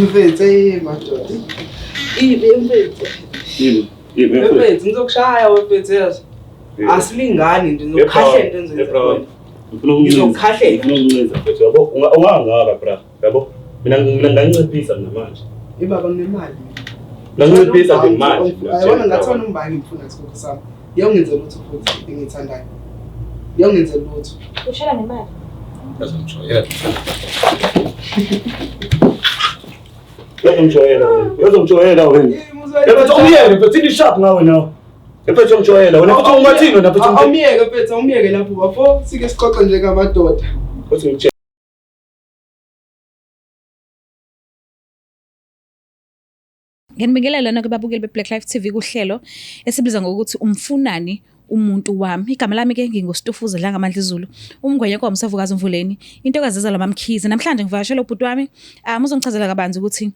Mfethu madoda. Mfethu. Mfethu ngizokushaya wefethu yazi. Asilingani nje ngizokhahlela into enzenza. Ngizokhahlela. Ukuncenza mfethu yabo ungangaka bra. Yabo mina nginciphisa namanje. Baba nginemali. Nginciphisa nje manje. Ayibona ngathona umbali ngifuna isikho sami. Yawungenzela ukuthi futhi engithandayo. Yawungenzela ukuthi ushela nemali. Yazongijwayela wena. Yabethu umyeke mfethu ini-sharp ngawe nawe. Mfethu ungijwayela wena futhi ungimathini wena mfethu. Awumiyeke mfethu, awumiyeke lapho bafo sike sixoxe njengamadoda. Futhi ngitshela Nginibingelela lana kubabukeli beBlack Life TV kuhlelo esibiza ngokuthi umfunani umuntu wami. Igama lami ke ngingoStufuze la ngamandla izulu. Umngwenya kwaMsavukazi Mvuleni. Intokazi ezalwa mamkhize. Namhlanje ngivakashela ubhuti wami. Uzongichazela kabanzi ukuthi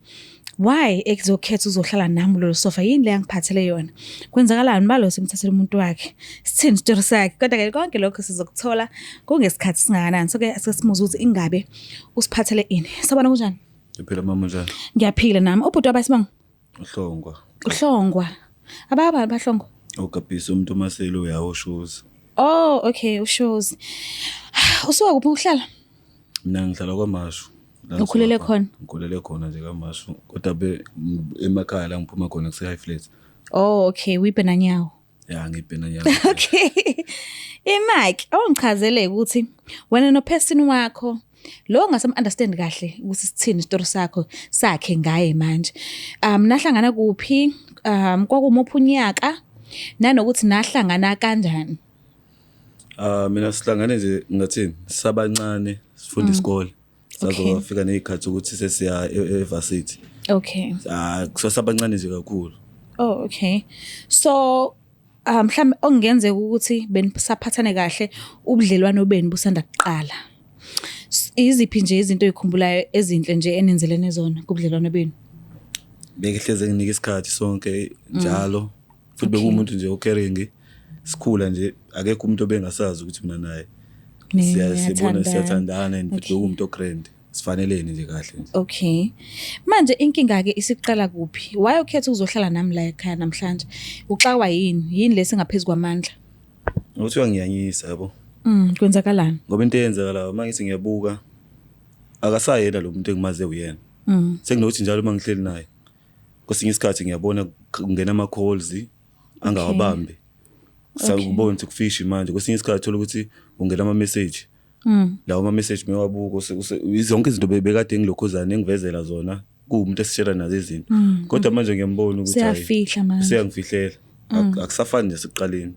why ekuzokhetha uzohlala nami lo sofa yini le ngiphathele yona. Kwenzakalani malo simthathele umuntu wakhe. Sithini story sakhe. Kodwa ke konke lokho sizokuthola kungesikhathi singakanani. So ke asesimuza ukuthi ingabe usiphathele ini. Sabona kunjani? Ngiphila mama njani? Ngiyaphila nami. Ubhuti wabayisibongo? Uhlongwa. Ababa bahlongwa. Ukapisa umuntu maselo uyawo shows. Oh, okay, ushows. Usuka kuphi uhlala? Mina ngihlala kwaMashu. Ukhulele khona? Ngikhulele khona nje kwaMashu. Kodwa emakhaya la ngiphuma khona kuse high flats. Oh, okay, wibhena nyawo. Ya ngibhena nyawo. Okay. Mike, awungichazele ukuthi wena no person wakho lo ngasam understand kahle ukuthi sithini istory sakhe ngaye manje. Nahlangana kuphi? Kwakumuphi unyaka? Nanokuthi nahlangana kanjani? Mina sihlangane nje ngathini sabancane sifunda isikole. Sazofika nezikhathi ukuthi sesiya evarsity. Okay. Sabancane nje kakhulu. Oh, okay. So mhlawumbe ongenzeka ukuthi benisaphathane kahle ubudlelwano benu busanda kuqala. Iziphi nje izinto ezikhumbulayo ezinhle nje enenzelene zona kubudlelwano benu? Bekehleze nginika isikhathi sonke njalo. Futhi bekumuntu nje ocaring sikhula nje akekho umuntu obengasazi ukuthi mina naye siyabona siyathandana and futhi bekumuntu okrend sifanelene nje kahle nje. Okay. Manje inkinga ke isiqala kuphi? Why ukhetha uzohlala nami la ekhaya namhlanje? Uxakwa yini lesingaphezulu kwamandla? Uthiwa ngiyanyisa yabo. Kwenzakalani? Ngoba into eyenzakalayo mangithi ngiyabuka akasayena lo muntu engimaze uyena. Senginothi njalo mangihleli naye. Kwesinye isikhathi ngiyabona kungena ama calls angawabambi. Sakubona ukuthi kufishi manje kwesinye isikhathi thola ukuthi ungena ama message. Lawo ama message mewabuka zonke izinto bekade ngilokhuzana engivezela zona kuumuntu esishela nazo izinto. Kodwa manje ngiyambona ukuthi siyafihla manje. Siyangifihlela. Akusafani nje siqaleni.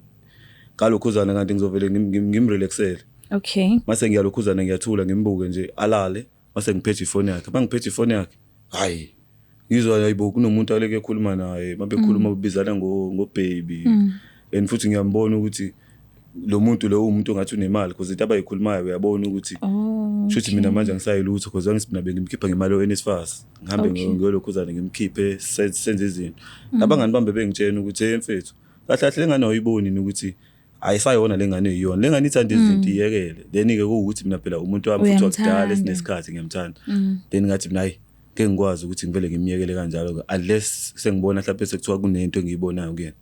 Ngalokhuzana kanti ngizovele ngimrelaxele. Okay. Mase ngiyalokhuzana ngiyathula ngimbuke nje alale mase ngiphethe ifoni yakhe. Mangiphethe ifoni yakhe hayi ngizwa hayibo kunomuntu aleke ekhuluma naye mabekhuluma ubizana ngo baby. And futhi ngiyambona ukuthi lo muntu lo umuntu ongathi unemali because into abayikhulumayo uyabona ukuthi shothi mina manje ngisayilutho because angisibina bengimkhipha ngemali eNSFAS ngihambe ngiyolokhuzana ngimkhiphe senze izinto. Abangani bambe bengitshena ukuthi mfethu kahle lengane awuyiboni ukuthi ayisayona lengane iyona lengane ithanda izinto iyekele then ke ukuthi mina phela umuntu wami futhi wakudala esinesikhathi ngiyamthanda then ngathi mina hayi ke ngikwazi ukuthi ngivele ngimiyekele kanjalo unless sengibona mhlawumbe sekuthiwa kunento engiyibonayo kuyena.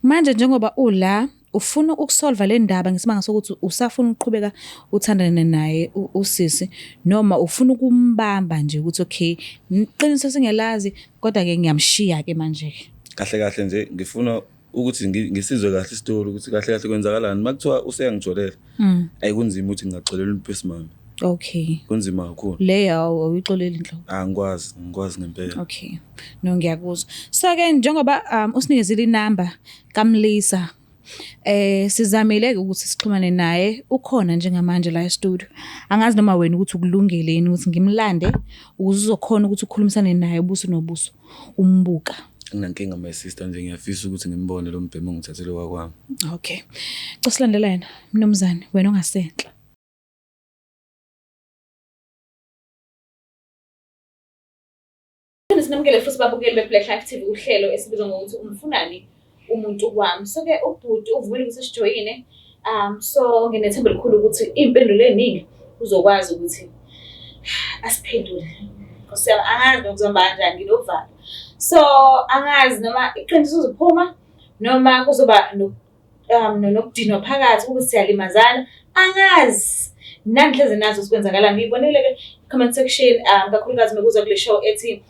Manje njengoba ula ufuna ukusolve le ndaba ngesimanga sokuthi usafuna ukuqhubeka uthandane naye usisi noma ufuna ukumbamba nje ukuthi okay iqiniso singelazi kodwa ke ngiyamshiya ke manje kahle nje ngifuna ukuthi ngisizwe kahle istory ukuthi kahle kwenzakalani makuthiwa useyangijolela ayikunzima ukuthi ngingaxolela umphesimami. Okay. Kunzima kakhulu. Le awuyixolela inhloko. Ngikwazi ngempela. Okay. No ngiyakuzwa. So ke njengoba usinikezile inamba kaMlisa sizamile ukuthi sixhumane naye ukhona njengamanje la e-studio. Angazi noma wena ukuthi ukulungele yini ukuthi ngimlande uzokhona ukuthi ukhulumisane naye ubuso nobuso umbuka. Nginankinga my sister nje ngiyafisa ukuthi ngimbone lo mbhemu ngithathele kwakwami. Okay. Cosilandela yena mnumzane wena ongasenhla. Sinamukele futhi babukeli beBlack Life TV uhlelo esibizwa ngokuthi umfunani umuntu wami. So ke ubhuti uvumile ukuthi sijoyine. So nginethemba elikhulu ukuthi impendulo eningi uzokwazi ukuthi asiphendule. Nkosi yami angazi nokuzohamba kanjani nginovalo. So angazi noma iqiniso lizophuma noma kuzoba nokudinwa phakathi ukuthi siyalimazana angazi. Nangihleze nazo sikwenzakala ngiyibonile ke comment section kakhulukazi mekuza kule show ethi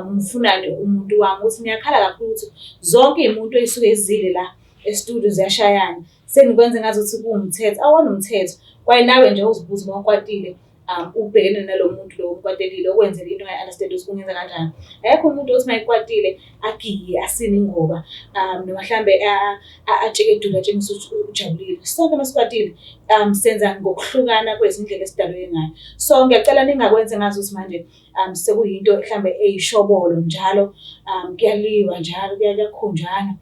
umfunani umuntu wami ukuthi ngiyakhala kakhulu ukuthi zonke izimuntu ezisuke ezile la e-studio ziyashayana sengikwenze ngazothi kuwumthetho awona umthetho kwaye nawe nje uzibuza uma ukwatile ubhekene nalomuntu lo umkwatelile okwenzela into ungayi-understand ukuthi kungenza kanjani. Ayekho umuntu othi mayikwatile agiye asine ingoba noma mhlambe atsheke edula atshengisa ukuthi ujabulile. Sonke masikwatile senza ngokuhlukana kwezindlela esidalwe ngayo. So ngiyacela ningakwenze ngazi ukuthi manje sekuyinto mhlambe eyishobolo njalo kuyaliwa njalo kuyakhonjana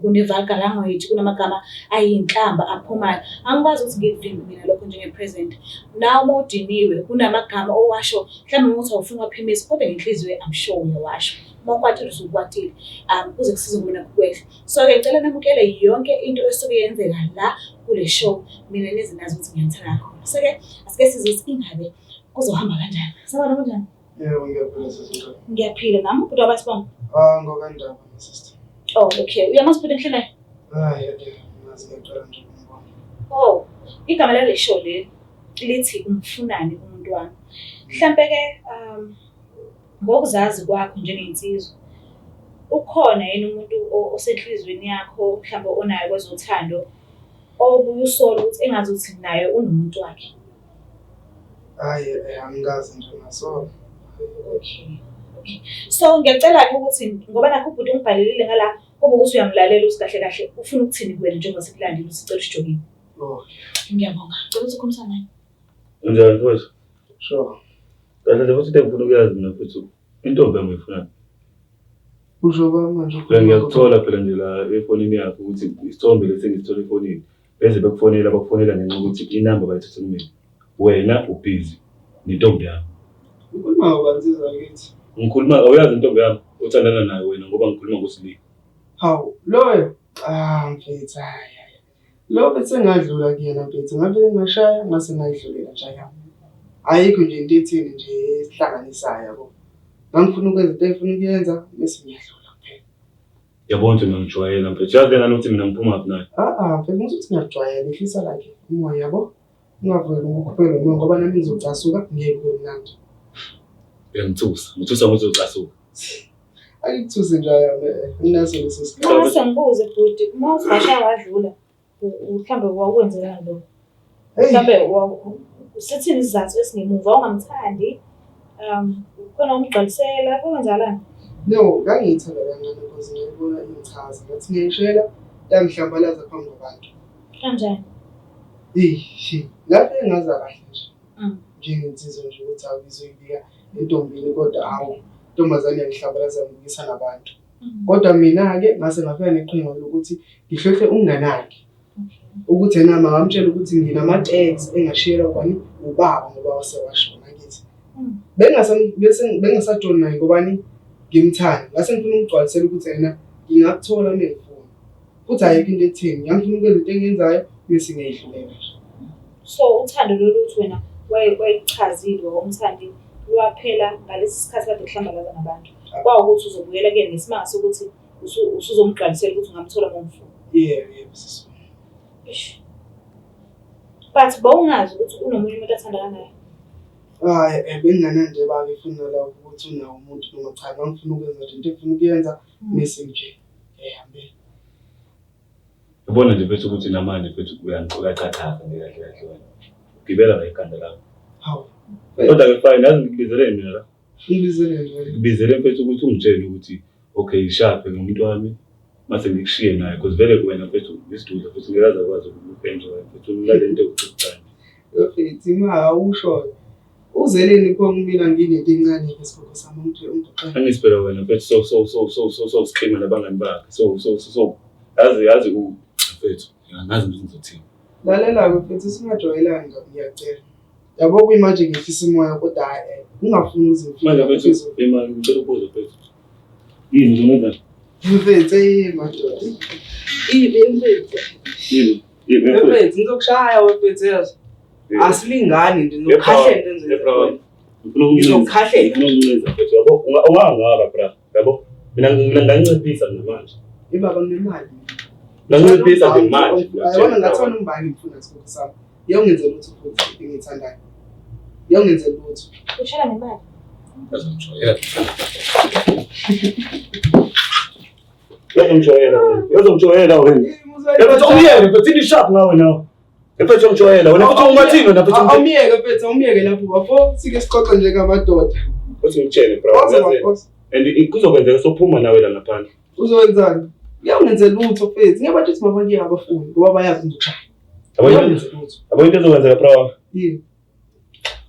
kune-vulgar language kunamagama ayinhlamba aphumayo. Angikwazi ukuthi ngikuvimbe mina lokho njenge-present. Nawe uma udiniwe kunamagama owasho mhlawumbe uma uthi awufuni waphimisa kodwa ngenhliziyo I'm sure uyawasho. Uma ukwatile usukwatile kuze kusize mina kukwehla. So-ke ngicela namukele yonke into esuke yenzeka la kule show mina nezinazi ukuthi ngiyanithanda kakhulu. So-ke asike sizothi ingabe kuzohamba kanjani. Sabona kanjani? Yebo ngiyaphila sisonke. Ngiyaphila nami ubhuti wabasibonga. Ngokandaba my sister. Oh okay. Uyamazi ubhuti enhlelweni? Ngazi ngiyaqala nje ukubona. Oh, igama lale show le lithi umfunani umuntu wami. Mhlambe ke ngokuzazi kwakho njengensizwa ukhona yini umuntu osenhlizweni yakho mhlambe onayo kwezothando obuye usola ukuthi engazuthi naye unomuntu wakhe? Angazi nje ngasola. Okay. So ngiyacela ukuthi ngoba nakho ubhuti ungibhalelile ngala kube ukuthi uyamlalela ukuthi kahle kahle ufuna ukuthini kuwena njengoba sekulandile usicela usijokini. Ngiyabonga. Ngicela ukuthi ukhuluma naye. Unjani mfowethu? Sure. Kahle nje futhi ngifuna ukuyazi mina mfowethu. Intombi yami uyifuna? Usho manje. Ngiyakuthola phela nje la efonini yakho ukuthi isithombe lesengisithola efonini. Bese bekufonela ngenxa ukuthi inamba bayithathe kumina. Wena ubhizi nentombi yami. Ukhuluma ngobanziza kithi. Ngikhuluma awuyazi intombi yami othandana nayo wena ngoba ngikhuluma ngosili. Hawu, loyo mfethu lo bese ngadlula kuyena mfethu ngabe ngashaya ngase ngayidlulela nje yami. Ayikho nje into ethini nje esihlanganisayo yabo. Ngangifuna ukwenza into efuna ukuyenza bese ngiyadlula kuphela. Yabona ukuthi ngijwayela mfethu. Yazi ngani ukuthi mina ngiphuma aphi naye? Mfethu ngizothi ngiyajwayela ihlisa lakhe umoya yabo. Ungaveli ukuphelwa umoya ngoba nami ngizocasuka ngeke kube mnandi. Ngithusa ngizocasuka. Ayikuthuse njalo nginaso leso sikhathi. Mase ngibuze bhuti uma usashaya wadlula mhlambe wakwenzela lo. Mhlambe usithini isizathu esingemuva ungamthandi khona umgqalisela kwenzalani? No, ngangiyithanda kancane because ngiyibona ingichaza ngathi ngiyishela yangihlambalaza phambi kwabantu. Kanjani? Lapho engaza kahle nje. Njengensizwa nje ukuthi awubizoyibika entombini kodwa hawu intombazane yangihlambalaza ngibukisa nabantu. Kodwa mina-ke ngase ngafika neqhinga lokuthi ngihlehle umnganakhe. Ukuthi yena mangamtshela ukuthi nginama-tags engashiyelwa kwani ubaba ngoba wasewashona kithi. Bengasajoni naye ngobani ngimthanda. Ngase ngifuna ukugcwalisela ukuthi yena ngingakuthola mengifuna. Futhi ayikho into etheni. Ngangifuna ukwenza into engiyenzayo bese ngiyidlulela. So uthando loluthi wena wayichazile umthandi lwaphela ngalesi sikhathi kade kuhlambalaza nabantu. Kwawukuthi uzobuyela kuyena ngesimanga sokuthi usuzomgqalisela ukuthi ungamthola ngomfuna. Yebo sisi. But bawungazi ukuthi unomunye umuntu athandana naye. Bengingana nje bafuna la ukuthi unawo umuntu noma cha ngifuna ukwenza into efuna ukuyenza bese nje ehambe. Ubona nje bese ukuthi namanje bese uyaqhathaza ngekahle wena. Ugibela la ikhanda lakho. Hawu. Kodwa ke fine nazi ngikubizele mina la. Ngibizele nje. Ngibizele mfethu ukuthi ungitshele ukuthi okay ishaphe ngomuntu wami mase ngikushiye naye because vele wena mfethu isidudla futhi ngiraza kwazi ukuphendula mfethu ngilale into yokucicana. Mfethu awusho. Uzeleni pho mina nginento encane ngesikole sami umqoqela. Angisipela wena mfethu so scream nabangani bakhe so yazi mfethu ngazi ukuthi ngizothini. Lalela mfethu singajwayelani ngiyacela. Yabo kuyimanje ngifisa imoya kodwa ungafuni uzimfika. Manje mfethu imali ngicela ukubuza mfethu. Yini noma mfethu madoda. Yini mfethu ngizokushaya wefethu yazi. Asilingani nje nokhahle nje. Ngizokukhahlela. Unonceza mfethu yabo. Ungangaka bra. Yabo. Mina nginciphisa namanje. Ibaba nemali. Nginciphisa ngemali. Ayibona ngathona umbali ngifuna isikole sami. Yawungenzela ukuthi futhi ngithandayo. Yawungenzela ukuthi ushela nemali. Yazomjoyela wena. Yabethu umyeke mfethu ini-sharp ngawe nawe. Mfethu umjoyela wena futhi ungumathini wena mfethu. Awumiyeke mfethu, awumiyeke lapho bafo sike sixoxe njengamadoda. Uthi ngitshele bro. And kuzokwenzeka sophuma nawe la ngaphandle. Uzowenzani? Yawungenzela lutho mfethu. Ngiyabathi ukuthi mabangiyeke abafundi ngoba bayazi ngizoshaya. Yabo into ezokwenzeka bro. Yini?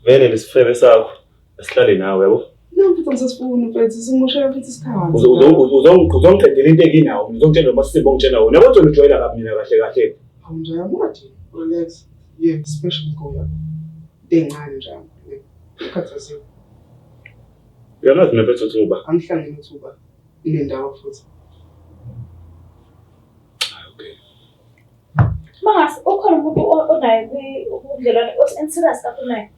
Vele lesifebe sakho asihlale nawe yabo. Mfethu ngisasifuna mfethu simoshela futhi isikhathi. Uzongiqedela into enginawo. Ngizongitshela noma sisimbo ngitshela wona. Yabo ujoyela kabi mina kahle kahle. Awunjaya manje. Relax. Yeah, special go yakho. Dencane njalo. Ukhathazeke. Uyamazi mina mfethu uThuba. Angihlangene uThuba. Ile ndawo futhi. Okay. Mangase ukhona umuntu onayo ubudlelwane serious kakhulu naye.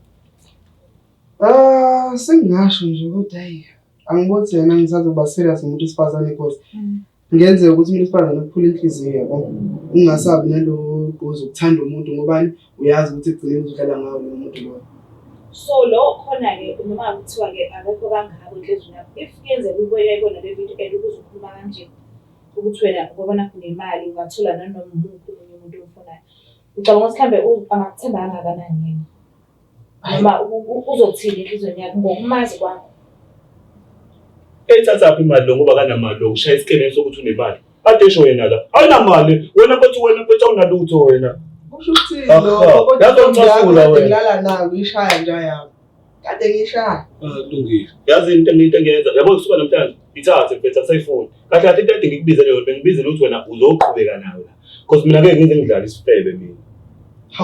Sengingasho nje kodwa hayi angibothi yena ngisazoba serious ngomuntu esifazane because ngenzeka ukuthi umuntu esifazane ukuphula inhliziyo yabo. Ungasabi nalo gqozi ukuthanda umuntu ngobani uyazi ukuthi egcineni udlala ngawo lo muntu lo. So lo khona ke noma kuthiwa ke akekho kangako inhliziyo yakho. If kuyenzeka uyibona le video ukuzokhuluma kanje ukuthi wena ubona kunemali ungathola nanoma umuntu umuntu ofunayo. Ucabanga ukuthi mhlambe angakuthemba kangakanani yena? Noma uzothini inhliziyo yakho ngokumazi kwakho? Ethatha imali lo ngoba kanamali lo ushaya isikele sokuthi unemali. Ade esho wena la. Ayinamali. Wena mfethu awunalutho wena. Usho ukuthi lo kodwa ngilala nayo ishaya nje yami. Kade ngishaya. Kulungile. Yazi into engiyenza. Yabo kusuka namhlanje ithathe mfethu akusayifuni. Kahle kahle into engikubize leyo bengibizela ukuthi wena uzoqhubeka nawe la. Because mina ngeke ngize ngidlala isifebe mina.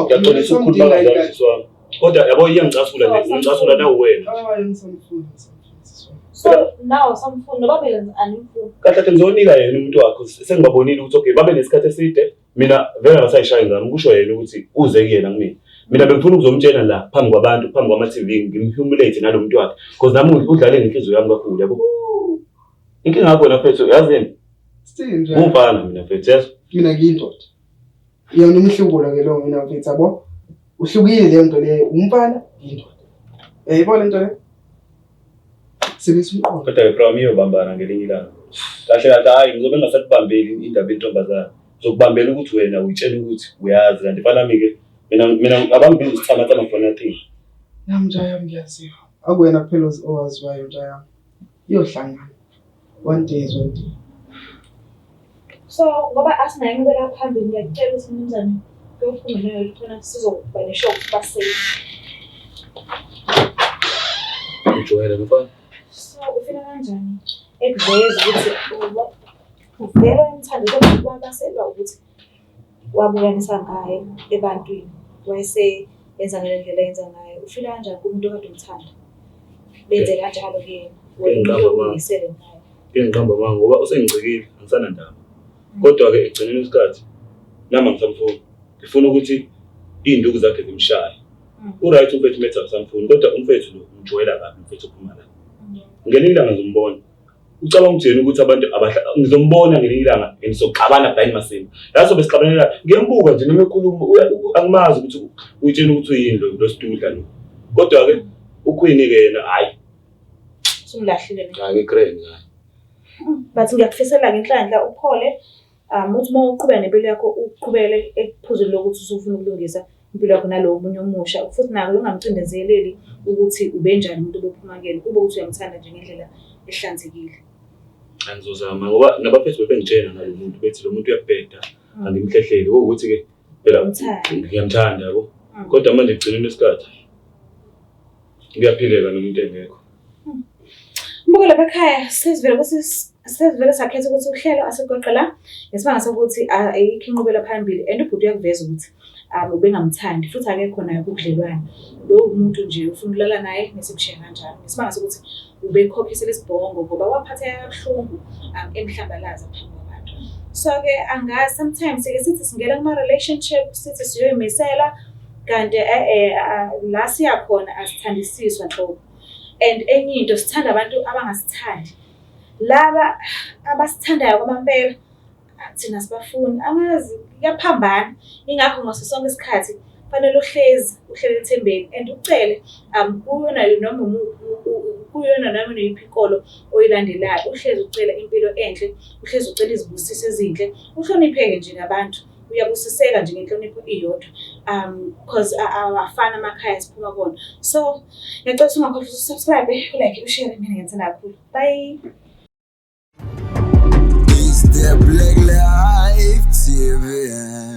Ngiyaqolisa ukukhuluma ngazalisa wami. Kodwa yabo iyangicasula nje, ngicasula nawe wena. So now samfuni babe lenzani imfundo. Kahle kahle ngizonika yena umuntu wakho sengibabonile ukuthi okay babe nesikhathi eside mina vele ngasayishaya ngami kusho yena ukuthi uze kuyena kumina. Mina bengifuna ukuzomtshela la phambi kwabantu phambi kwama TV ngimhumulate nalomuntu wakhe because nami udlale ngenhliziyo yami kakhulu yabo. Inkinga yakho wena mfethu yazini? Sinje. Umfana mina mfethu yazi. Mina ngiyindoda. Yena umhlubulo ke lo mina mfethu yabo. Uhlukile le nto leyo umfana ngiyindoda. Yayibona into le? Sebenzisa umqondo. Kodwa bro miyobambana ngelinye ilanga. Kahle kahle hayi ngizobe ngasakubambeli indaba yentombazana. Ngizokubambela ukuthi wena uyitshela ukuthi uyazi kanti fana mina abangibiza isithama samafona thini. Namjaya ngiyaziwa. Akuwena kuphela owaziwayo njaya. Iyohlangana. One day. So ngoba asinayo inqubekela phambili ngiyacela ukuthi mnumzane uyofunda nayo khona sizoba neshow base. Ujoyela mfana. So ufika kanjani ekuveza ukuthi uvela umthando wabaselwa ukuthi wabuyanisa ngaye ebantwini wayese yenza ngale ndlela yenza ngayo ufika kanjani kumuntu okade umthanda benze kanjalo ke wena uyisele ngayo Ngihamba manje ngoba usengicikile angisana ndaba kodwa ke egcineni isikhathi nami ngisamfuni ngifuna ukuthi induku zakhe zimshaye uright umfethu metha ngisamfuni kodwa umfethu lo umjoyela kabi umfethu uphuma la ngelinye ilanga ngizombona ucabanga ukuthi yena ukuthi abantu ngizombona ngelinye ilanga ngizoxabana blind masimo yaso besixabanela ngiyambuka nje noma ekhuluma angimazi ukuthi uyitshela ukuthi uyini lo studla lo kodwa ke uQueen ke yena hayi sumlahlile hayi grand hayi bathi ngiyakufisela ngenhlanhla uphole uthi uma uqhubeka nempilo yakho uqhubele ekuphuzweni lokuthi usufuna ukulungisa impilo yakho nalowo omunye omusha futhi nako ungamcindezeleli ukuthi ubenjani umuntu obophumakele kube ukuthi uyamthanda nje ngendlela ehlanzekile. Angizozama ngoba nabafethu bebengitshela ngalo muntu bethi lo muntu uyabheda angimhlehlele ukuthi ke phela ngiyamthanda yabo kodwa manje egcineni isikhathi ngiyaphileka nomuntu engekho. Mbuka lapha ekhaya sesivele sakhetha ukuthi uhlelo asegoqa la ngesibanga sokuthi ayikho inqubela phambili and ubhuti uyakuveza ukuthi ubengamthandi futhi akekho naye kubudlelwane lo umuntu nje ufuna ukulala naye nesibushiya kanjalo ngesibanga sokuthi ubekhokhisela isibhongo ngoba waphatheka kabuhlungu emhlambalaza phambi kwabantu. So ke angazi sometimes ke sithi singena kuma relationship sithi siyoyimisela kanti la siyakhona asithandisiswa nhlobo And enye into sithanda abantu abangasithandi. Laba abasithandayo kwamampela thina sibafuni. Angazi kuyaphambana. Ingakho ngaso sonke isikhathi kufanele uhlele ethembeni and ucele kuyona noma neyiphi inkolo oyilandelayo. Uhlezi ucela impilo enhle, uhlezi ucela izibusiso ezinhle, uhlonipheke nje nabantu. Uyabusiseka nje ngenhlonipho iyodwa because awafana amakhaya siphuma kona. So ngiyacela ukuthi ungakhohlwa ukusubscribe, ulike, ushare, mina ngiyithanda kakhulu. Bye. It's the Black Life TV.